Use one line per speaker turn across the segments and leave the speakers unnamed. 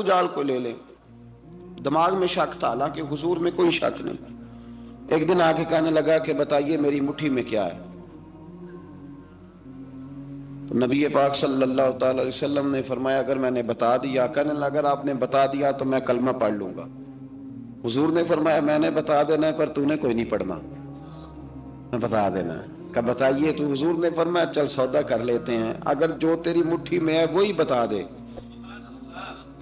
ابو جہل کو لے لیں، دماغ میں شک تھا، حالانکہ حضور میں کوئی شک نہیں۔ ایک دن آ کے کہنے لگا کہ بتائیے میری مٹھی میں کیا ہے؟ تو نبی پاک صلی اللہ تعالی علیہ وسلم نے فرمایا اگر میں نے بتا دیا، کہنے لگا اگر آپ نے بتا دیا تو میں کلمہ پڑھ لوں گا۔ حضور نے فرمایا میں نے بتا دینا ہے پر تو نے کوئی نہیں پڑھنا، میں بتا دینا ہے۔ کہ بتائیے، تو حضور نے فرمایا چل سودا کر لیتے ہیں، اگر جو تیری مٹھی میں ہے وہی بتا دے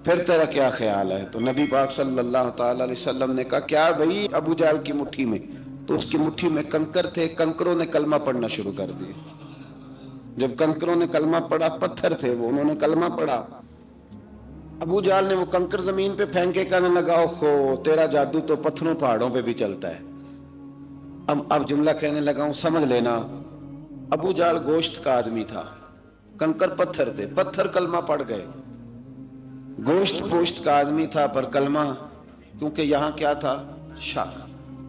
پھر تیرا کیا خیال ہے؟ تو نبی پاک صلی اللہ تعالی علیہ وسلم نے کہا کیا بھائی ابو جہل کی مٹھی میں؟ تو اس کی مٹھی میں کنکر تھے، کنکروں نے کلمہ پڑھنا شروع کر دیا۔ جب کنکروں نے کلمہ پڑھا، پتھر تھے وہ، انہوں نے کلمہ پڑھا، ابو جہل نے وہ کنکر زمین پہ پھینکے، کہنے لگا اوہو تیرا جادو تو پتھروں پہاڑوں پہ بھی چلتا ہے۔ اب جملہ کہنے لگا ہوں سمجھ لینا، ابو جہل گوشت کا آدمی تھا، کنکر پتھر تھے، پتھر کلمہ پڑھ گئے۔ گوشت پوشت کا آدمی تھا پر کلمہ، کیونکہ یہاں کیا تھا؟ شک،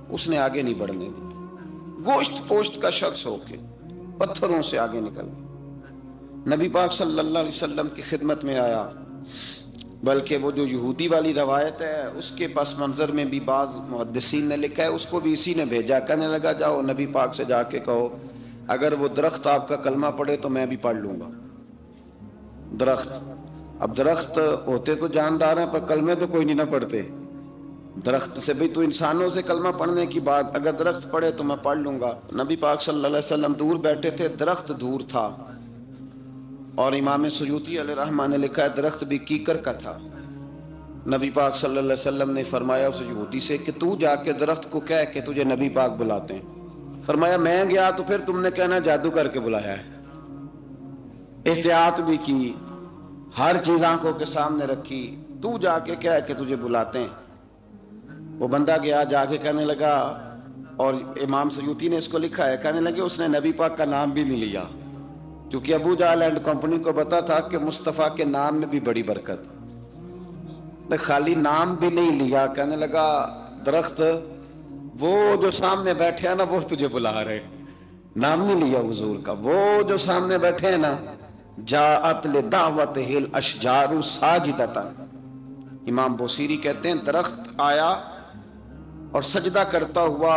اس نے آگے نہیں بڑھنے دی۔ گوشت پوشت کا شخص ہو کے پتھروں سے آگے نکل گیا، نبی پاک صلی اللہ علیہ وسلم کی خدمت میں آیا۔ بلکہ وہ جو یہودی والی روایت ہے اس کے پس منظر میں بھی بعض محدثین نے لکھا ہے، اس کو بھی اسی نے بھیجا، کہنے لگا جاؤ نبی پاک سے جا کے کہو اگر وہ درخت آپ کا کلمہ پڑھے تو میں بھی پڑھ لوں گا۔ درخت، اب درخت ہوتے تو جاندار ہیں پر کلمے تو کوئی نہیں نہ پڑھتے۔ درخت سے بھی تو انسانوں سے کلمہ پڑھنے کی بات، اگر درخت پڑھے تو میں پڑھ لوں گا۔ نبی پاک صلی اللہ علیہ وسلم دور بیٹھے تھے، درخت دور تھا، اور امام سیوطی علیہ رحمہ نے لکھا ہے درخت بھی کیکر کا تھا۔ نبی پاک صلی اللہ علیہ وسلم نے فرمایا اس یہودی سے کہ تو جا کے درخت کو کہہ کہ تجھے نبی پاک بلاتے ہیں۔ فرمایا میں گیا تو پھر تم نے کہنا جادو کر کے بلایا ہے۔ احتیاط بھی کی، ہر چیز آنکھوں کے سامنے رکھی، تو جا کے کہہ کہ تجھے بلاتے ہیں۔ وہ بندہ گیا، جا کے کہنے لگا، اور امام سیوطی نے اس کو لکھا ہے، کہنے لگے اس نے نبی پاک کا نام بھی نہیں لیا، کیونکہ ابو جہل اینڈ کمپنی کو پتا تھا کہ مصطفیٰ کے نام میں بھی بڑی برکت، خالی نام بھی نہیں لیا۔ کہنے لگا درخت وہ جو سامنے بیٹھے ہیں نا وہ تجھے بلا رہے، نام نہیں لیا حضور کا، وہ جو سامنے بیٹھے ہیں نا، جاءت لدعوتہ الاشجار ساجدۃ، امام بوصیری کہتے ہیں درخت آیا اور سجدہ کرتا ہوا،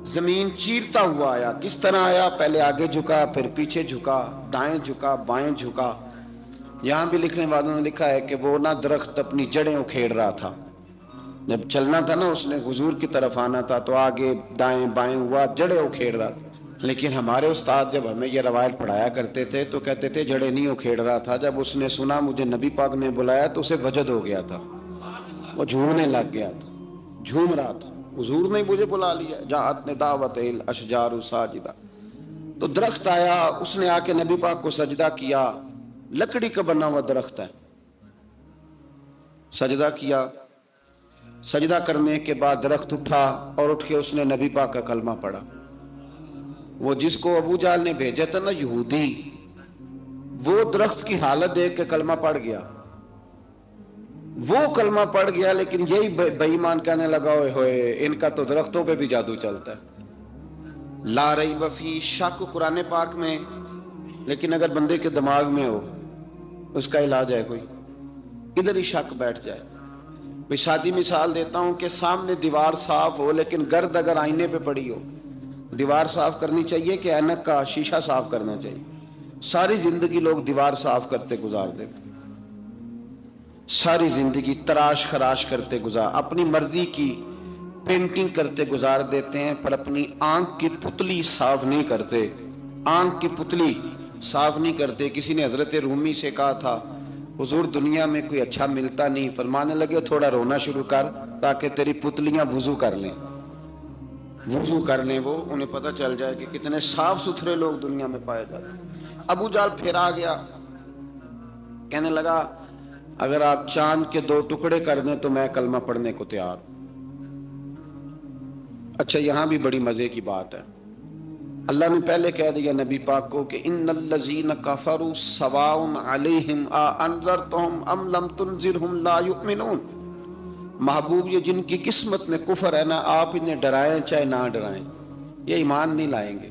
زمین چیرتا ہوا آیا۔ کس طرح آیا؟ پہلے آگے جھکا، پھر پیچھے جھکا، دائیں جھکا، بائیں جھکا۔ یہاں بھی لکھنے والوں نے لکھا ہے کہ وہ نہ درخت اپنی جڑیں اکھیڑ رہا تھا، جب چلنا تھا نا اس نے حضور کی طرف آنا تھا تو آگے دائیں بائیں ہوا، جڑیں اکھیڑ رہا تھا۔ لیکن ہمارے استاد جب ہمیں یہ روایت پڑھایا کرتے تھے تو کہتے تھے جڑیں نہیں اکھیڑ رہا تھا، جب اس نے سنا مجھے نبی پاک نے بلایا تو اسے وجد ہو گیا تھا، وہ جھومنے لگ گیا تھا، جھوم رہا تھا، حضور نے مجھے بلا لیا، جاءت لدعوتہ الاشجار ساجدہ۔ تو درخت آیا، اس نے آ کے نبی پاک کو سجدہ کیا، لکڑی کا بنا ہوا درخت ہے، سجدہ کیا۔ سجدہ کرنے کے بعد درخت اٹھا اور اٹھ کے اس نے نبی پاک کا کلمہ پڑھا۔ وہ جس کو ابو جہل نے بھیجا تھا نا یہودی، وہ درخت کی حالت دیکھ کے کلمہ پڑھ گیا، وہ کلمہ پڑھ گیا، لیکن یہی بے ایمان کہنے لگا اوئے ہوئے ان کا تو درختوں پہ بھی جادو چلتا ہے۔ لا ریب فی، شک قرآن پاک میں، لیکن اگر بندے کے دماغ میں ہو اس کا علاج ہے کوئی، ادھر ہی شک بیٹھ جائے۔ میں سادی مثال دیتا ہوں کہ سامنے دیوار صاف ہو لیکن گرد اگر آئینے پہ پڑی ہو، دیوار صاف کرنی چاہیے کہ اینک کا شیشہ صاف کرنا چاہیے؟ ساری زندگی لوگ دیوار صاف کرتے گزار دیتے، ساری زندگی تراش خراش کرتے گزار، اپنی مرضی کی پینٹنگ کرتے گزار دیتے ہیں، پر اپنی آنکھ کی پتلی صاف نہیں کرتے، آنکھ کی پتلی صاف نہیں کرتے۔ کسی نے حضرت رومی سے کہا تھا حضور دنیا میں کوئی اچھا ملتا نہیں، فرمانے لگے تھوڑا رونا شروع کر تاکہ تیری پتلیاں وضو کر لیں، وضو کر لیں، وہ انہیں پتہ چل جائے کہ کتنے صاف ستھرے لوگ دنیا میں پائے جاتے ہیں۔ ابو جہل پھر آ گیا، کہنے لگا اگر آپ چاند کے 2 ٹکڑے کر دیں تو میں کلمہ پڑھنے کو تیار۔ اچھا یہاں بھی بڑی مزے کی بات ہے، اللہ نے پہلے کہہ دیا نبی پاک کو کہ ان الذین کفروا سواء علیہم اانذرتہم ام لم تنذرہم لا یؤمنون۔ محبوب یہ جن کی قسمت میں کفر ہے نا، آپ انہیں ڈرائیں چاہے نہ ڈرائیں، یہ ایمان نہیں لائیں گے۔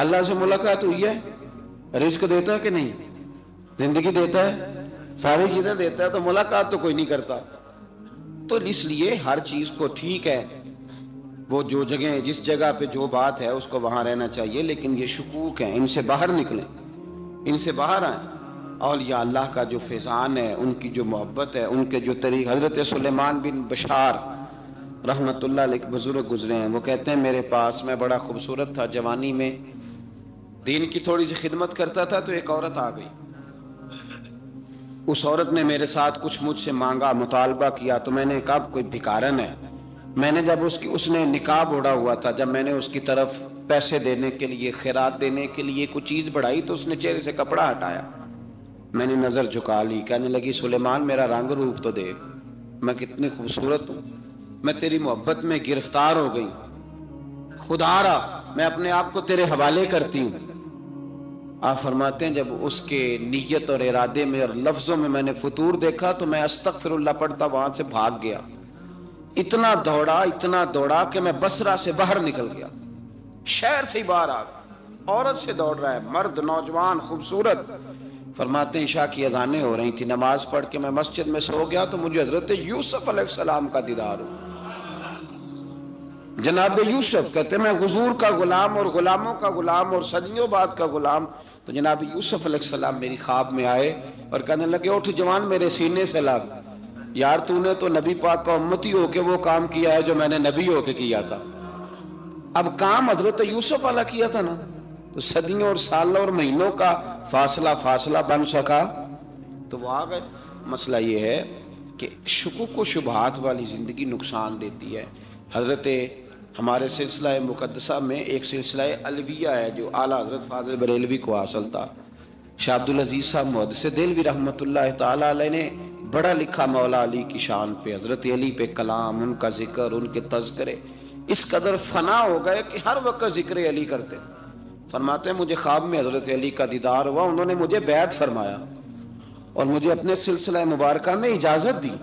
اللہ سے ملاقات ہوئی ہے؟ رزق دیتا ہے کہ نہیں؟ زندگی دیتا ہے، ساری چیزیں دیتا ہے، تو ملاقات تو کوئی نہیں کرتا۔ تو اس لیے ہر چیز کو ٹھیک ہے، وہ جو جگہ جس جگہ پہ جو بات ہے اس کو وہاں رہنا چاہیے، لیکن یہ شکوک ہیں، ان سے باہر نکلیں، ان سے باہر آئیں۔ اولیاء اللہ کا جو فیضان ہے، ان کی جو محبت ہے، ان کے جو طریق، حضرت سلیمان بن بشار رحمت اللہ علیہ بزرگ گزرے ہیں، وہ کہتے ہیں میرے پاس، میں بڑا خوبصورت تھا جوانی میں، دین کی تھوڑی سی خدمت کرتا تھا، تو ایک عورت آ گئی، اس عورت نے میرے ساتھ کچھ مجھ سے مانگا، مطالبہ کیا، تو میں نے کہا کوئی بھکارن ہے۔ میں نے جب اس نے نقاب اوڑھا ہوا تھا، جب میں نے اس کی طرف پیسے دینے کے لیے، خیرات دینے کے لیے کوئی چیز بڑھائی، تو اس نے چہرے سے کپڑا ہٹایا، میں نے نظر جھکا لی، کہنے لگی سلیمان میرا رنگ روپ تو دیکھ، میں کتنی خوبصورت ہوں، میں تیری محبت میں گرفتار ہو گئی، خدا را میں اپنے آپ کو تیرے حوالے کرتی ہوں۔ آپ فرماتے ہیں جب اس کے نیت اور ارادے میں اور لفظوں میں میں نے فطور دیکھا، تو میں استغفر اللہ پڑھتا وہاں سے بھاگ گیا، اتنا دوڑا کہ میں بصرہ سے باہر نکل گیا، شہر سے ہی باہر آ گیا، عورت سے دوڑ رہا ہے، مرد نوجوان خوبصورت۔ فرماتے ہیں عشاء کی اذانیں ہو رہی تھی، نماز پڑھ کے میں مسجد میں سو گیا، تو مجھے حضرت یوسف علیہ السلام کا دیدار ہوا۔ جناب یوسف کہتے ہیں میں حضور کا غلام اور غلاموں کا غلام اور صدیوں بعد کا غلام، تو جناب یوسف علیہ السلام میری خواب میں آئے اور کہنے لگے اٹھ جوان میرے سینے سے لگ، یار تو نے تو نبی پاک کا امتی ہو کے وہ کام کیا ہے جو میں نے نبی ہو کے کیا تھا۔ اب کام حضرت یوسف والا کیا تھا نا، تو صدیوں اور سالوں اور مہینوں کا فاصلہ بن سکا، تو وہ آ گئے۔ مسئلہ یہ ہے کہ شکوک و شبہات والی زندگی نقصان دیتی ہے۔ حضرت ہمارے سلسلہ مقدسہ میں ایک سلسلہ علویہ ہے جو اعلیٰ حضرت فاضل بریلوی کو حاصل تھا، شاہ عبدالعزیز صاحب محدث دہلوی رحمۃ اللہ تعالی علیہ نے بڑا لکھا مولا علی کی شان پہ، حضرت علی پہ کلام، ان کا ذکر، ان کے تذکرے اس قدر فنا ہو گئے کہ ہر وقت ذکر علی کرتے۔ فرماتے ہیں مجھے خواب میں حضرت علی کا دیدار ہوا، انہوں نے مجھے بیعت فرمایا اور مجھے اپنے سلسلہ مبارکہ میں اجازت دی۔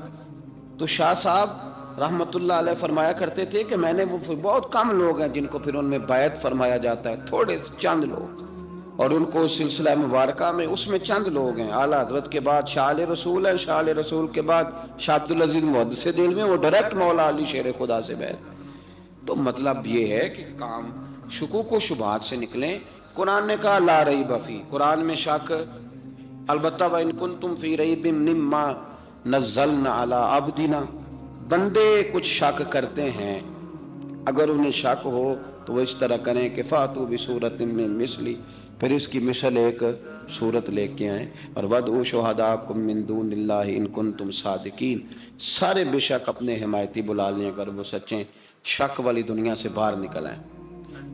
تو شاہ صاحب رحمت اللہ علیہ فرمایا کرتے تھے کہ میں نے وہ بہت کم لوگ ہیں جن کو پھر ان میں بیعت فرمایا جاتا ہے، تھوڑے چند لوگ، اور ان کو سلسلہ مبارکہ میں اس میں چند لوگ ہیں۔ اعلیٰ حضرت کے بعد شاہ علیہ رسول ہیں، شاہ علیہ رسول کے بعد شاہ عبدالعزیز محدث دہلوی، وہ ڈائریکٹ مولا علی شیر خدا سے بیعت۔ تو مطلب یہ ہے کہ کام شکوک و شبہات سے نکلیں۔ قرآن نے کہا لا ریب فیہ، قرآن میں شک البتہ وَإِن كُنتُمْ فِي رَيْبٍ مِّمَّا نَزَّلْنَا عَلَىٰ عَبْدِنَا، بندے کچھ شک کرتے ہیں، اگر انہیں شک ہو تو وہ اس طرح کریں کہ فَأْتُوا بِسُورَةٍ مِّن مِّثْلِهِ، پھر اس کی مثل ایک صورت لے کے آئیں، اور وَادْعُوا شُهَدَاءَكُم مِّن دُونِ اللَّهِ إِن كُنتُمْ صَادِقِينَ، سارے بے شک اپنے حمایتی بلا لیں اگر وہ سچیں۔ شک والی دنیا سے باہر نکل آئیں،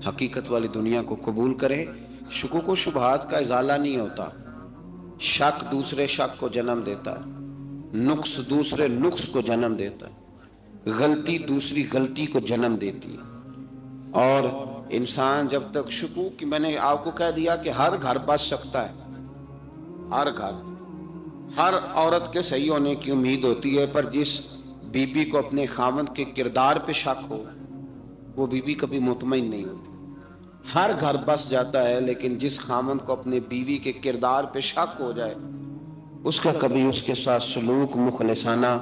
حقیقت والی دنیا کو قبول کریں۔ شکوک و شبہات کا ازالہ نہیں ہوتا، شک دوسرے شک کو جنم دیتا ہے، نقص دوسرے نقص کو جنم دیتا ہے، غلطی دوسری غلطی کو جنم دیتی ہے۔ اور انسان جب تک شکوک کی، میں نے آپ کو کہہ دیا کہ ہر گھر بس سکتا ہے، ہر گھر، ہر عورت کے صحیح ہونے کی امید ہوتی ہے، پر جس بی بی کو اپنے خاوند کے کردار پہ شک ہو وہ بی بی کبھی مطمئن نہیں ہوتی۔ ہر گھر بس جاتا ہے، لیکن جس خاوند کو اپنے بیوی کے کردار پہ شک ہو جائے اس کا کبھی اس کے ساتھ سلوک مخلصانہ۔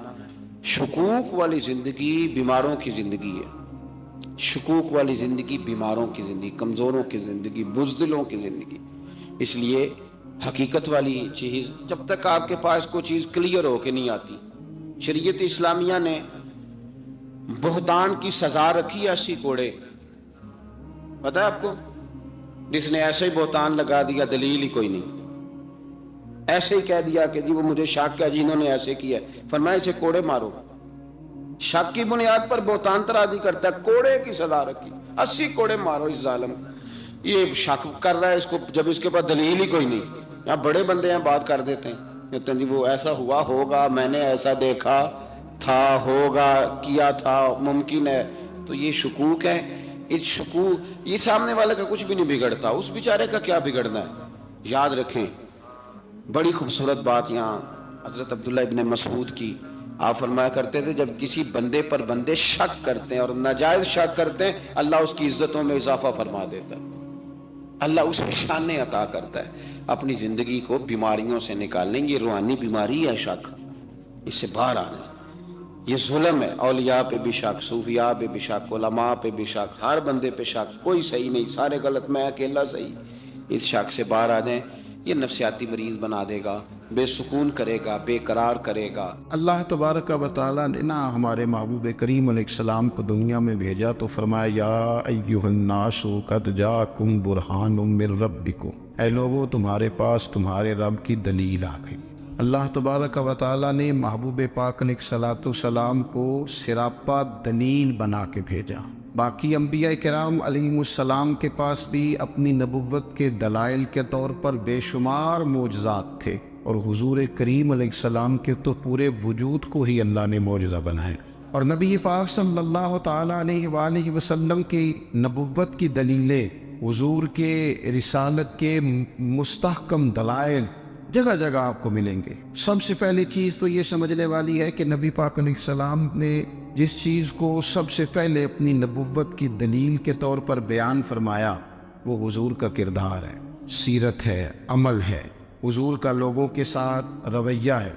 شکوک والی زندگی بیماروں کی زندگی ہے، شکوک والی زندگی بیماروں کی زندگی، کمزوروں کی زندگی، بزدلوں کی زندگی۔ اس لیے حقیقت والی چیز جب تک آپ کے پاس کوئی چیز کلیئر ہو کے نہیں آتی، شریعت اسلامیہ نے بہتان کی سزا رکھی ہے 80 کوڑے، پتہ ہے آپ کو؟ جس نے ایسے ہی بہتان لگا دیا، دلیل ہی کوئی نہیں، ایسے ہی کہہ دیا کہ جی وہ مجھے شک ہے جی انہوں نے ایسے کیا، فرمایا اسے کوڑے مارو۔ شک کی بنیاد پر بہتان ترازی کرتا ہے، کوڑے کی سزا رکھی، 80 کوڑے مارو اس ظالم۔ یہ شک کر رہا ہے اس کو جب اس کے پاس دلیل ہی کوئی نہیں۔ یہاں بڑے بندے ہیں بات کر دیتے ہیں، کہتے ہیں جی وہ ایسا ہوا ہوگا، میں نے ایسا دیکھا تھا، ہوگا، کیا تھا، ممکن ہے۔ تو یہ شکوک ہے۔ اس شکوک، یہ سامنے والے کا کچھ بھی نہیں بگڑتا، اس بیچارے کا کیا بگڑنا ہے؟ یاد رکھیں بڑی خوبصورت بات یہاں حضرت عبداللہ ابن مسعود کی، آپ فرمایا کرتے تھے جب کسی بندے پر بندے شک کرتے ہیں اور ناجائز شک کرتے ہیں، اللہ اس کی عزتوں میں اضافہ فرما دیتا ہے۔ اللہ اسے شانیں عطا کرتا ہے اپنی زندگی کو بیماریوں سے نکالنے. یہ روحانی بیماری ہے شک، اس سے باہر آنا. یہ ظلم ہے، اولیاء پہ بھی شک، صوفیاء پہ بھی شک، علماء پہ بھی شک، ہر بندے پہ شک، کوئی صحیح نہیں، سارے غلط، میں اکیلا صحیح. اس شک سے باہر آ جائیں. یہ نفسیاتی مریض بنا دے گا، بے سکون کرے گا، بے قرار کرے گا.
اللہ تبارک و تعالیٰ نے نا ہمارے محبوب کریم علیہ السلام کو دنیا میں بھیجا تو فرمایا یا ایھا الناس قد جاءکم برہان من ربکم، اے لوگو تمہارے پاس تمہارے رب کی دلیل آ گئی. اللہ تبارک و تعالیٰ نے محبوب پاک علیہ السلام کو سراپا دلیل بنا کے بھیجا. باقی انبیاء کرام علیہم السلام کے پاس بھی اپنی نبوت کے دلائل کے طور پر بے شمار معجزات تھے، اور حضور کریم علیہ السلام کے تو پورے وجود کو ہی اللہ نے معجزہ بنایا. اور نبی پاک صلی اللہ تعالیٰ علیہ وآلہ وسلم کی نبوت کی دلیلیں، حضور کے رسالت کے مستحکم دلائل جگہ جگہ آپ کو ملیں گے. سب سے پہلی چیز تو یہ سمجھنے والی ہے کہ نبی پاک علیہ السلام نے جس چیز کو سب سے پہلے اپنی نبوت کی دلیل کے طور پر بیان فرمایا وہ حضور کا کردار ہے، سیرت ہے، عمل ہے، حضور کا لوگوں کے ساتھ رویہ ہے.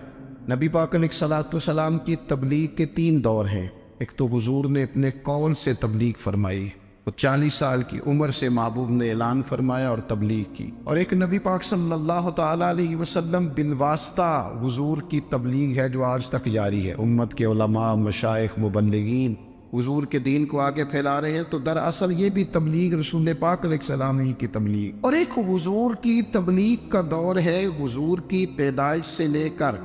نبی پاک علیہ السلام کی تبلیغ کے 3 دور ہیں. ایک تو حضور نے اپنے قول سے تبلیغ فرمائی، وہ 40 سال کی عمر سے محبوب نے اعلان فرمایا اور تبلیغ کی. اور ایک نبی پاک صلی اللہ تعالیٰ علیہ وسلم بالواسطہ حضور کی تبلیغ ہے جو آج تک جاری ہے. امت کے علماء، مشائخ، مبلغین حضور کے دین کو آگے پھیلا رہے ہیں، تو دراصل یہ بھی تبلیغ رسول پاک علیہ السلام ہی کی تبلیغ. اور ایک حضور کی تبلیغ کا دور ہے حضور کی پیدائش سے لے کر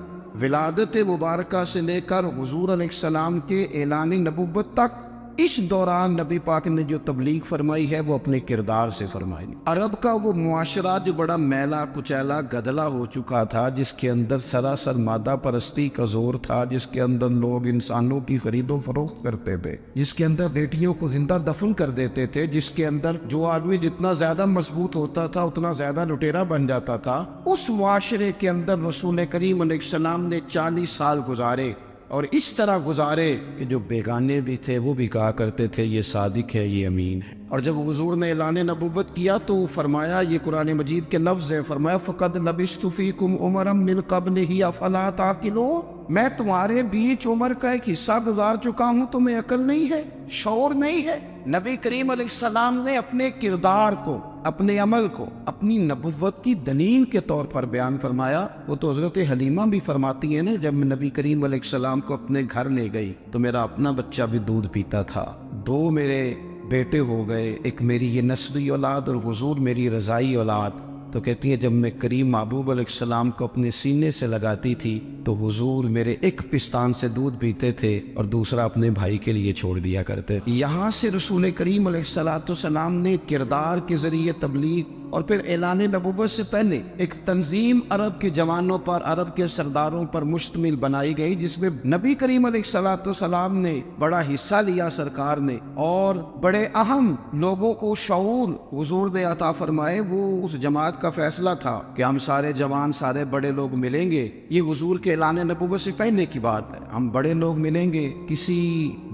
ولادت مبارکہ سے لے کر حضور علیہ السلام کے اعلان نبوت تک. اس دوران نبی پاک نے جو تبلیغ فرمائی ہے وہ اپنے کردار سے فرمائی. عرب کا وہ معاشرہ جو بڑا میلا کچیلا گدلا ہو چکا تھا، جس کے اندر سراسر مادہ پرستی کا زور تھا، جس کے اندر لوگ انسانوں کی خرید و فروخت کرتے تھے، جس کے اندر بیٹیوں کو زندہ دفن کر دیتے تھے، جس کے اندر جو آدمی جتنا زیادہ مضبوط ہوتا تھا اتنا زیادہ لٹیرا بن جاتا تھا، اس معاشرے کے اندر رسول کریم علیہ السلام نے 40 سال گزارے. اور اس طرح گزارے کہ جو بیگانے بھی تھے وہ بھی کہا کرتے تھے یہ صادق ہے، یہ امین ہے. اور جب حضور نے اعلان نبوت کیا تو فرمایا، یہ قرآن مجید کے لفظ ہیں، فرمایا فَقَدْ لَبِثْتُ فِيكُمْ عُمَرًا مِّن قَبْلِهِ أَفَلَا تَعْقِلُونَ، میں تمہارے بیچ عمر کا ایک حصہ گزار چکا ہوں، تمہیں عقل نہیں ہے، شعور نہیں ہے. نبی کریم علیہ السلام نے اپنے کردار کو، اپنے عمل کو اپنی نبوت کی دلیل کے طور پر بیان فرمایا. وہ تو حضرت حلیمہ بھی فرماتی ہیں نا، جب میں نبی کریم علیہ السلام کو اپنے گھر لے گئی تو میرا اپنا بچہ بھی دودھ پیتا تھا، 2 میرے بیٹے ہو گئے، ایک میری یہ نسبی اولاد اور حضور میری رضائی اولاد. تو کہتی ہے جب میں کریم محبوب علیہ السلام کو اپنے سینے سے لگاتی تھی تو حضور میرے ایک پستان سے دودھ پیتے تھے اور دوسرا اپنے بھائی کے لیے چھوڑ دیا کرتے. یہاں سے رسول کریم علیہ السلام نے کردار کے ذریعے تبلیغ اور پھر اعلان نبوت سے پہلے ایک تنظیم عرب کے جوانوں پر، عرب کے سرداروں پر مشتمل بنائی گئی، جس میں نبی کریم علیہ السلام نے بڑا حصہ لیا سرکار نے، اور بڑے اہم لوگوں کو شعور حضور نے عطا فرمائے. وہ اس جماعت کا فیصلہ تھا کہ ہم سارے جوان، سارے بڑے لوگ ملیں گے. یہ حضور کے اعلان نبوت سے پہلے کی بات ہے. ہم بڑے لوگ ملیں گے، کسی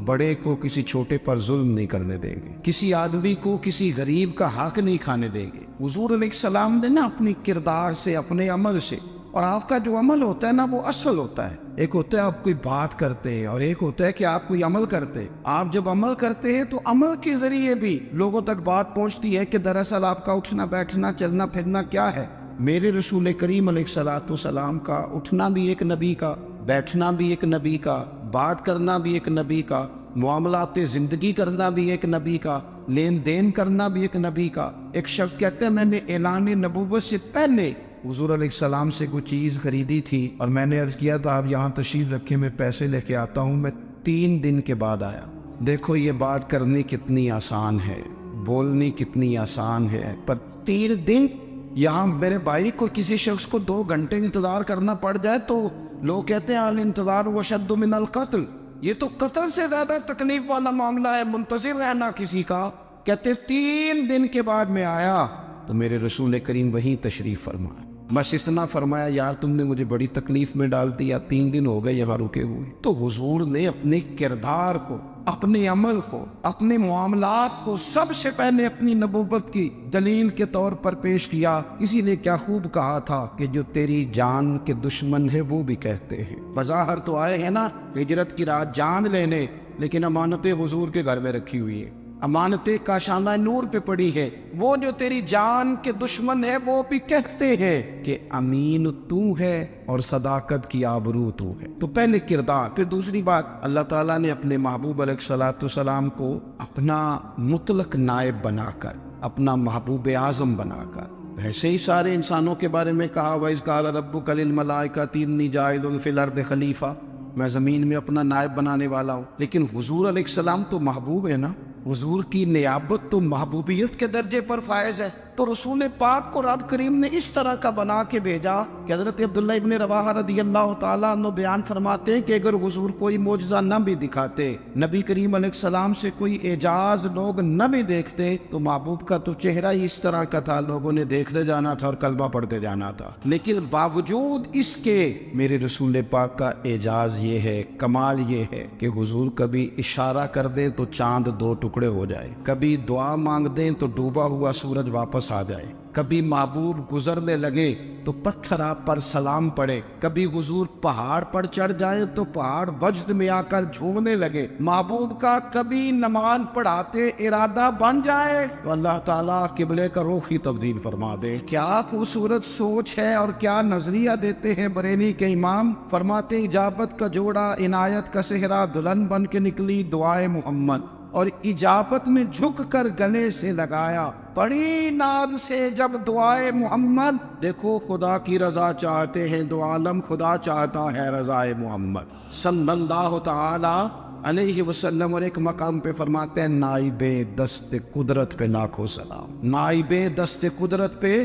بڑے کو کسی چھوٹے پر ظلم نہیں کرنے دیں گے، کسی آدمی کو کسی غریب کا حق نہیں کھانے دیں گے. حضور علیہ السلام نے نا اپنی کردار سے، اپنے عمل سے، اور آپ کا جو عمل ہوتا ہے نا وہ اصل ہوتا ہے. ایک ہوتا ہے آپ کوئی بات کرتے ہیں اور ایک ہوتا ہے کہ آپ کوئی عمل کرتے ہیں. آپ جب عمل کرتے ہیں تو عمل کے ذریعے بھی لوگوں تک بات پہنچتی ہے کہ دراصل آپ کا اٹھنا بیٹھنا چلنا پھرنا کیا ہے. میرے رسول کریم علیہ السلام کا اٹھنا بھی ایک نبی کا، بیٹھنا بھی ایک نبی کا، بات کرنا بھی ایک نبی کا، معاملات زندگی کرنا بھی ایک نبی کا، لین دین کرنا بھی ایک نبی کا. ایک شخص کہتے ہیں میں نے اعلان نبوت سے پہلے حضور علیہ السلام سے کوئی چیز خریدی تھی اور میں نے عرض کیا تھا آپ یہاں تشریف رکھے، میں پیسے لے کے آتا ہوں. میں 3 دن کے بعد آیا. دیکھو یہ بات کرنی کتنی آسان ہے، بولنی کتنی آسان ہے، پر 3 دن یہاں میرے بھائی کو کسی شخص کو 2 گھنٹے انتظار کرنا پڑ جائے تو لوگ کہتے ہیں الانتظار وشد من القتل، یہ تو قتل سے زیادہ تکلیف والا معاملہ ہے منتظر رہنا کسی کا. کہتے 3 دن کے بعد میں آیا تو میرے رسول کریم وہیں تشریف فرمایا. بس اتنا فرمایا یار تم نے مجھے بڑی تکلیف میں ڈال دیا، 3 دن ہو گئے یہاں رکے ہوئے. تو حضور نے اپنے کردار کو، اپنے عمل کو، اپنے معاملات کو سب سے پہلے اپنی نبوت کی دلیل کے طور پر پیش کیا۔ کسی نے کیا خوب کہا تھا کہ جو تیری جان کے دشمن ہے وہ بھی کہتے ہیں، بظاہر تو آئے ہیں نا ہجرت کی رات جان لینے، لیکن امانتیں حضور کے گھر میں رکھی ہوئی ہیں، امانتیں کاشانہ نور پہ پڑی ہے۔ وہ جو تیری جان کے دشمن ہے وہ بھی کہتے ہیں کہ امین تو ہے اور صداقت کی آبرو تو ہے۔ تو پہلے کردار، پھر دوسری بات، اللہ تعالیٰ نے اپنے محبوب علیہ السلام کو اپنا مطلق نائب بنا کر، اپنا محبوب اعظم بنا کر، ویسے ہی سارے انسانوں کے بارے میں کہا وَإِذْ قَالَ رَبُّكَ لِلْمَلَائِكَةِ إِنِّي جَاعِلٌ فِي الْأَرْضِ خَلِيفَةً، میں زمین میں اپنا نائب بنانے والا ہوں۔ لیکن حضور علیہ السلام تو محبوب ہے نا، حضور کی نیابت تو محبوبیت کے درجے پر فائز ہے۔ تو رسول پاک کو رب کریم نے اس طرح کا بنا کے بھیجا کہ حضرت عبداللہ ابن رواحہ رضی اللہ تعالیٰ عنہ بیان فرماتے ہیں کہ اگر حضور کوئی معجزہ نہ بھی دکھاتے، نبی کریم علیہ السلام سے کوئی اعجاز لوگ نہ بھی دیکھتے، تو محبوب کا تو چہرہ ہی اس طرح کا تھا، لوگوں نے دیکھتے جانا تھا اور کلمہ پڑھتے جانا تھا۔ لیکن باوجود اس کے میرے رسول پاک کا اعجاز یہ ہے، کمال یہ ہے کہ حضور کبھی اشارہ کر دیں تو چاند دو ٹکڑے ہو جائے، کبھی دعا مانگ دیں تو ڈوبا ہوا سورج واپس آ جائے، کبھی محبوب گزرنے لگے تو پتھر آپ پر سلام پڑے، کبھی حضور پہاڑ پر چڑھ جائے تو پہاڑ وجد میں آ کر جھومنے لگے، محبوب کا کبھی نماز پڑھاتے ارادہ بن جائے تو اللہ تعالیٰ قبلے کا رخ ہی تبدیل فرما دے۔ کیا خوبصورت سوچ ہے اور کیا نظریہ دیتے ہیں بریلی کے امام، فرماتے اجابت کا جوڑا عنایت کا صحرا دلہن بن کے نکلی دعائے محمد، اور اجابت میں جھک کر گلے سے لگایا بڑی ناز سے جب دعائے محمد، دیکھو خدا کی رضا چاہتے ہیں، دو عالم خدا چاہتا ہے رضائے محمد صلی اللہ تعالی علیہ وسلم۔ اور ایک مقام پہ فرماتے ہیں نائب دست قدرت پہ لاکھوں سلام، نائب دست قدرت پہ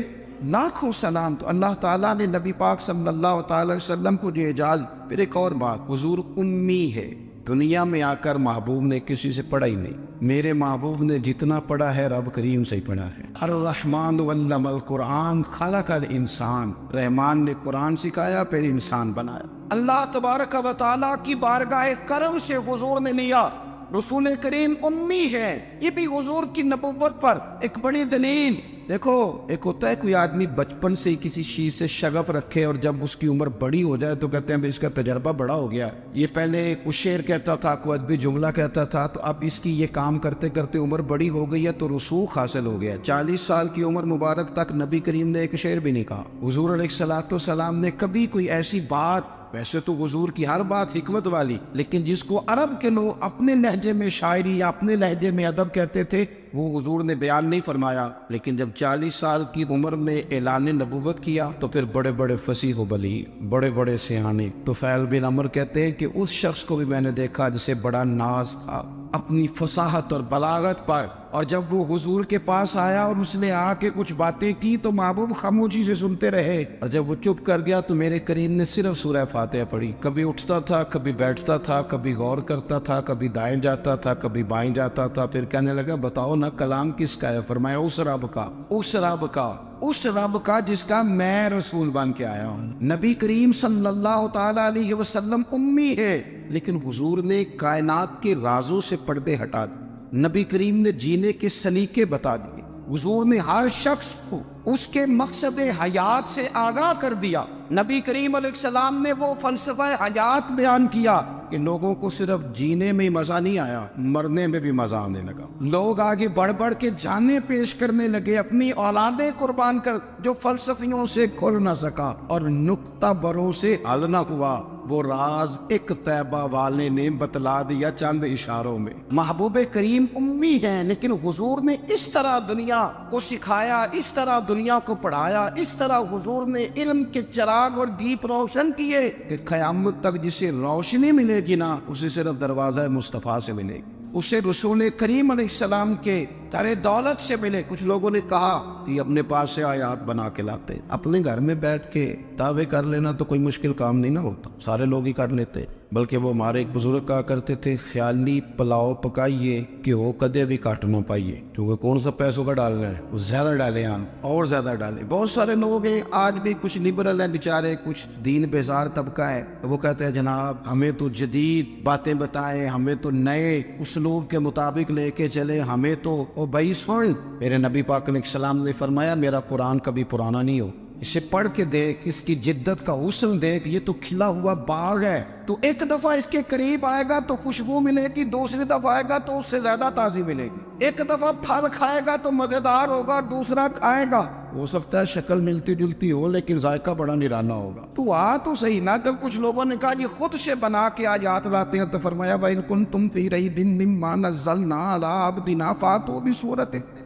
لاکھوں سلام۔ تو اللہ تعالیٰ نے نبی پاک صلی اللہ تعالی وسلم کو جو اعجاز۔ پھر ایک اور بات، حضور امی ہے، دنیا میں آ کر محبوب نے کسی سے پڑھا ہی نہیں، میرے محبوب نے جتنا پڑھا ہے رب کریم سے ہی پڑھا ہے۔ الرحمن علم القرآن خلق الانسان، رحمان نے قرآن سکھایا پھر انسان بنایا۔ اللہ تبارک و تعالیٰ کی بارگاہ کرم سے حضور نے لیا، رسول کریم امی ہے، یہ بھی حضور کی نبوت پر ایک بڑی دلیل۔ دیکھو ایک ہوتا ہے کوئی آدمی بچپن سے کسی چیز سے شغف رکھے اور جب اس کی عمر بڑی ہو جائے تو کہتے ہیں اس کا تجربہ بڑا ہو گیا، یہ پہلے کچھ شعر کہتا تھا، کوئی ادبی جملہ کہتا تھا، تو اب اس کی یہ کام کرتے کرتے عمر بڑی ہو گئی ہے تو رسوخ حاصل ہو گیا۔ 40 سال کی عمر مبارک تک نبی کریم نے ایک شعر بھی نہیں کہا۔ حضور علیہ السلام نے کبھی کوئی ایسی بات، ویسے تو حضور کی ہر بات حکمت والی، لیکن جس کو عرب کے لوگ اپنے لہجے میں شاعری یا اپنے لہجے میں ادب کہتے تھے، وہ حضور نے بیان نہیں فرمایا۔ لیکن جب 40 سال کی عمر میں اعلان نبوت کیا تو پھر بڑے بڑے فصیح و بلیغ، بڑے بڑے سیانے، طفیل بن عمر کہتے ہیں کہ اس شخص کو بھی میں نے دیکھا جسے بڑا ناز تھا اپنی فصاحت اور بلاغت پر، اور جب وہ حضور کے پاس آیا اور اس نے آ کے کچھ باتیں کی تو محبوب خاموشی سے سنتے رہے، اور جب وہ چپ کر گیا تو میرے کریم نے صرف سورہ فاتحہ پڑھی۔ کبھی اٹھتا تھا، کبھی بیٹھتا تھا، کبھی غور کرتا تھا، کبھی دائیں جاتا تھا، کبھی بائیں جاتا تھا، پھر کہنے لگا بتاؤ نا کلام کس کا ہے؟ فرمایا اس رب کا، اس رب کا، اس رب کا جس کا میں رسول بن کے آیا ہوں۔ نبی کریم صلی اللہ تعالی علیہ وسلم امی ہے، لیکن حضور نے کائنات کے رازوں سے پردے ہٹا دیے، نبی کریم نے جینے کے سلیقے بتا دیے، حضور نے ہر شخص کو اس کے مقصد حیات سے آگاہ کر دیا۔ نبی کریم علیہ السلام نے وہ فلسفہ حیات بیان کیا کہ لوگوں کو صرف جینے میں مزہ نہیں آیا، مرنے میں بھی مزہ آنے لگا۔ لوگ آگے بڑھ بڑھ کے جانیں پیش کرنے لگے، اپنی اولادیں قربان کر، جو فلسفیوں سے کھل نہ سکا اور نکتہ بروں سے حل نہ ہوا، وہ راز ایک طیبہ والے نے بتلا دیا چند اشاروں میں۔ محبوب کریم امی ہیں، لیکن حضور نے اس طرح دنیا کو سکھایا، اس طرح دنیا کو پڑھایا، اس طرح حضور نے علم کے چراغ اور دیپ روشن کیے کہ قیامت تک جسے روشنی ملے گی نا، اسے صرف دروازہ مصطفیٰ سے ملے گی، اسے رسول کریم علیہ السلام کے سارے دولت سے ملے. کچھ لوگوں نے کہا کہ اپنے پاس سے آیات بنا کے لاتے. اپنے گھر میں بیٹھ کے دعوے کر لینا تو کوئی مشکل کام نہیں نا ہوتا, سارے لوگ ہی کر لیتے. بلکہ وہ ہمارے ایک بزرگ کہا کرتے تھے, خیالی پلاؤ پکائیے کہ وہ کدے بھی کاٹ نہ پائیے. کیونکہ کون سا پیسوں کا ڈالنا ہے, وہ زیادہ ڈالیں ہم اور زیادہ ڈالیں. بہت سارے لوگ ہیں آج بھی, کچھ لبرل ہیں بیچارے, کچھ دین بیزار طبقہ ہے, وہ کہتے ہیں جناب ہمیں تو جدید باتیں بتائیں, ہمیں تو نئے اسلوب کے مطابق لے کے چلے, ہمیں تو او بھائی سن, میرے نبی پاک علیہ السلام نے فرمایا میرا قرآن کبھی پرانا نہیں ہو, اسے پڑھ کے دیکھ, اس کی جدت کا حسن دیکھ, یہ تو کھلا ہوا باغ ہے. تو ایک دفعہ اس کے قریب آئے گا تو خوشبو ملے گی, دوسری دفعہ آئے گا تو اس سے زیادہ تازی ملے گی. ایک دفعہ پھل کھائے گا تو مزیدار ہوگا, دوسرا کھائے گا ہو سکتا ہے شکل ملتی جلتی ہو لیکن ذائقہ بڑا نرالا ہوگا. تو تو صحیح نا. جب کچھ لوگوں نے کہا یہ خود سے بنا کے آیات لاتے ہیں تو فرمایا وَإِن كُنتُمْ فِي رَيْبٍ مِّمَّا نَزَّلْنَا عَلَىٰ عَبْدِنَا فَأْتُوا بِسُورَةٍ,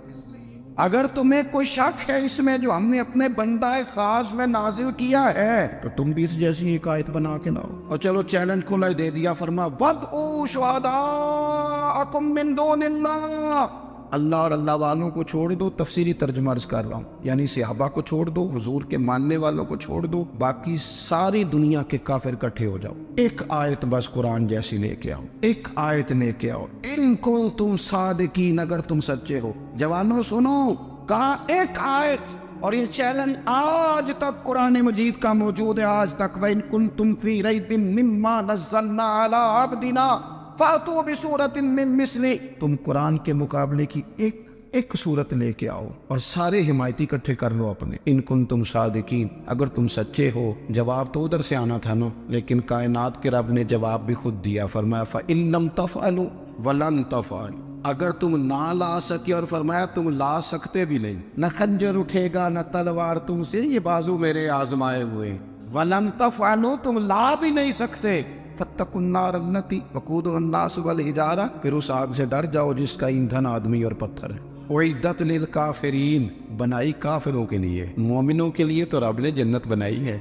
اگر تمہیں کوئی شک ہے اس میں جو ہم نے اپنے بندہ خاص میں نازل کیا ہے تو تم بھی اس جیسی ایک آیت بنا کے لاؤ. اور چلو چیلنج کھلا دے دیا, فرما وَادْعُوا شُهَدَاءَكُم مِّن دُونِ اللَّهِ, اللہ اور اللہ والوں کو چھوڑ دو. تفسیری ترجمہ عرض کر رہا ہوں, یعنی صحابہ کو چھوڑ دو, حضور کے ماننے والوں کو چھوڑ دو, باقی ساری دنیا کے کافر اکٹھے ہو جاؤ, ایک آیت بس قرآن جیسی لے کے آؤ, ایک آیت لے کے آؤ. ان کنتم صادقین, اگر تم سچے ہو. جوانوں سنو, کہا ایک آیت, اور یہ چیلنج آج تک قرآن مجید کا موجود ہے, آج تک. وَإِن كُنتُمْ فِي رَيْبٍ مِّمَّا نَزَّلْنَا عَلَىٰ عَبْدِنَا فَأْتُوا بِسُورَةٍ مِّن مِّثْلِهِ, تم قرآن کے مقابلے کی ایک صورت لے کے آؤ اور سارے حمایتی اکٹھے کر لو اپنے. ان کنتم صادقین, اگر تم سچے ہو. جواب تو ادھر سے آنا تھا نا, لیکن کائنات کے رب نے جواب بھی خود دیا, فرمایا فَإِن لَّمْ تَفْعَلُوا وَلَن تَفْعَلُوا, اگر تم نہ لا سکے, اور فرمایا تم لا سکتے بھی نہیں, نہ خنجر اٹھے گا نہ تلوار تم سے, یہ بازو میرے آزمائے ہوئے. وَلَن تَفْعَلُوا, تم لا بھی نہیں سکتے. فَاتَّقُوا النَّارَ الَّتِي وَقُودُهَا النَّاسُ وَالْحِجَارَةُ, پھر اس آگ سے ڈر جاؤ جس کا ایندھن آدمی اور پتھر ہے. اُعِدَّتْ لِلْكَافِرِينَ, بنائی کافروں کے لیے, مومنوں کے لیے تو رب نے جنت بنائی ہے.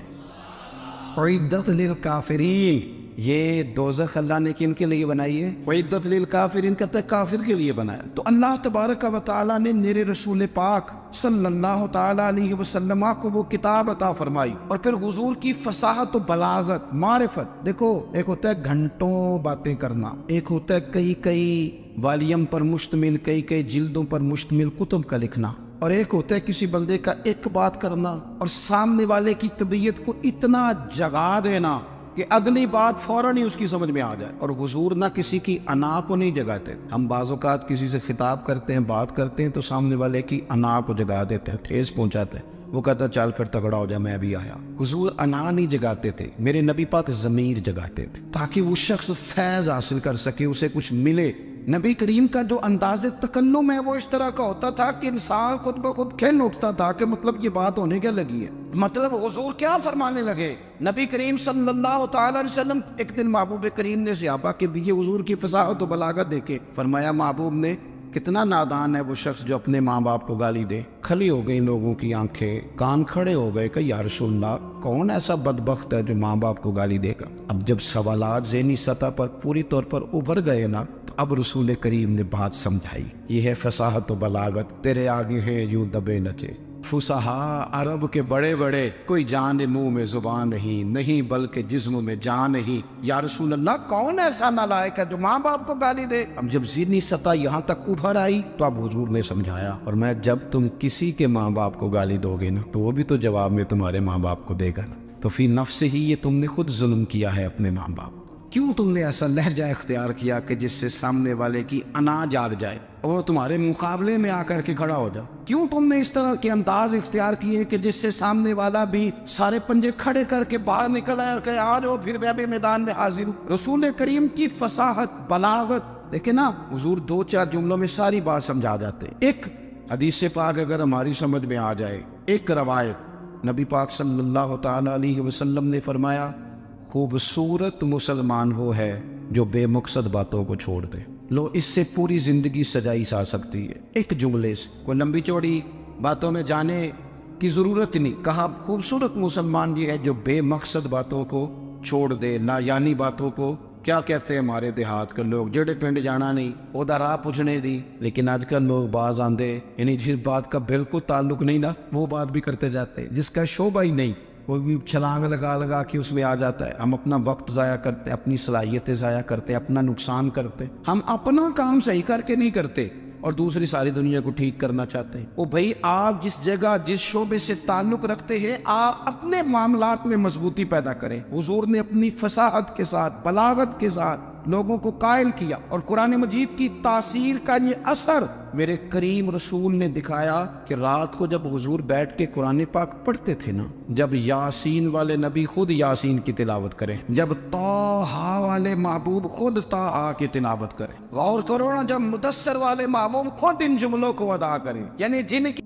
اُعِدَّتْ لِلْكَافِرِينَ, یہ دوزخ اللہ نے کن کے لیے بنائی ہے؟ اُعِدَّتْ لِلْكَافِرِينَ کہتے ہیں کافر کے لیے بنایا. تو اللہ تبارک و تعالیٰ نے میرے رسول پاک صلی اللہ تعالیٰ علیہ وسلم کو وہ کتاب عطا فرمائی, اور پھر حضور کی فصاحت و بلاغت, معرفت. دیکھو ایک ہوتا ہے گھنٹوں باتیں کرنا, ایک ہوتا ہے کئی والیم پر مشتمل, کئی جلدوں پر مشتمل کتب کا لکھنا, اور ایک ہوتا ہے کسی بندے کا ایک بات کرنا اور سامنے والے کی طبیعت کو اتنا جگا دینا کہ اگلی بات فوراً ہی اس کی سمجھ میں آ جائے. اور حضور نہ کسی کی انا کو نہیں جگاتے. ہم بعض اوقات کسی سے خطاب کرتے ہیں, بات کرتے ہیں تو سامنے والے کی انا کو جگا دیتے ہیں, ٹھیس پہنچاتے ہیں, وہ کہتا چل پھر تگڑا ہو جائے میں بھی آیا. حضور انا نہیں جگاتے تھے, میرے نبی پاک ضمیر جگاتے تھے تاکہ وہ شخص فیض حاصل کر سکے, اسے کچھ ملے. نبی کریم کا جو انداز تکلم ہے وہ اس طرح کا ہوتا تھا کہ انسان خود بخود کھل اٹھتا تھا کہ مطلب یہ بات ہونے کیا لگی ہے, مطلب حضور کیا فرمانے لگے. نبی کریم صلی اللہ تعالی علیہ وسلم, ایک دن محبوب کریم نے صحابہ کے دیے حضور کی فصاحت و بلاغت دیکھے, فرمایا محبوب نے کتنا نادان ہے وہ شخص جو اپنے ماں باپ کو گالی دے. کھلی ہو گئی لوگوں کی آنکھیں, کان کھڑے ہو گئے کہ یا رسول اللہ کون ایسا بدبخت ہے جو ماں باپ کو گالی دے گا. اب جب سوالات ذہنی سطح پر پوری طور پر ابھر گئے نا, اب رسول کریم نے بات سمجھائی. یہ ہے فصاحت و بلاغت, تیرے آگے ہے یوں دبے نچے. فصحا عرب کے بڑے بڑے, کوئی جان منہ میں زبان نہیں بلکہ جسم میں جان نہیں. یا رسول اللہ کون ایسا نالائق ہے جو ماں باپ کو گالی دے. اب جب ذہنی سطح یہاں تک ابھر آئی تو اب حضور نے سمجھایا, اور میں جب تم کسی کے ماں باپ کو گالی دو گے نا تو وہ بھی تو جواب میں تمہارے ماں باپ کو دے گا نا. تو فی نفس ہی یہ تم نے خود ظلم کیا ہے اپنے ماں باپ. کیوں تم نے ایسا لہجہ اختیار کیا کہ جس سے سامنے والے کی انا جاگ جائے اور تمہارے مقابلے میں آ کر کے کھڑا ہو جائے؟ کیوں تم نے اس طرح کے انداز اختیار کیے کہ جس سے سامنے والا بھی سارے پنجے کھڑے کر کے باہر نکل آئے کہ آ جاؤ پھر میں بھی میدان میں حاضر ہوں. رسول کریم کی فصاحت بلاغت دیکھیں نا, حضور 2-4 جملوں میں ساری بات سمجھا جاتے. ایک حدیث پاک اگر ہماری سمجھ میں آ جائے, ایک روایت, نبی پاک صلی اللہ تعالی علیہ وسلم نے فرمایا خوبصورت مسلمان وہ ہے جو بے مقصد باتوں کو چھوڑ دے. لو اس سے پوری زندگی سجائی جا سکتی ہے ایک جملے سے. کوئی لمبی چوڑی باتوں میں جانے کی ضرورت نہیں. کہا خوبصورت مسلمان یہ ہے جو بے مقصد باتوں کو چھوڑ دے, لا یعنی باتوں کو کیا کہتے ہیں ہمارے دیہات کے لوگ جڑے پنڈ جانا نہیں وہ راہ پوچھنے دی، لیکن آج کل لوگ باز آندے یعنی جس بات کا بالکل تعلق نہیں نا وہ بات بھی کرتے جاتے ہیں، جس کا شعبہ ہی نہیں وہ بھی چھلانگ لگا لگا کے اس میں آ جاتا ہے۔ ہم اپنا وقت ضائع کرتے، اپنی صلاحیتیں ضائع کرتے، اپنا نقصان کرتے، ہم اپنا کام صحیح کر کے نہیں کرتے اور دوسری ساری دنیا کو ٹھیک کرنا چاہتے ہیں۔ وہ بھائی آپ جس جگہ جس شعبے سے تعلق رکھتے ہیں آپ اپنے معاملات میں مضبوطی پیدا کریں۔ حضور نے اپنی فصاحت کے ساتھ بلاغت کے ساتھ لوگوں کو قائل کیا، اور قرآن مجید کی تاثیر کا یہ اثر میرے کریم رسول نے دکھایا کہ رات کو جب حضور بیٹھ کے قرآن پاک پڑھتے تھے نا، جب یاسین والے نبی خود یاسین کی تلاوت کریں، جب طٰہٰ والے محبوب خود طٰہٰ کی تلاوت کریں، غور کرو نا جب مدثر والے محبوب خود ان جملوں کو ادا کریں، یعنی جن کی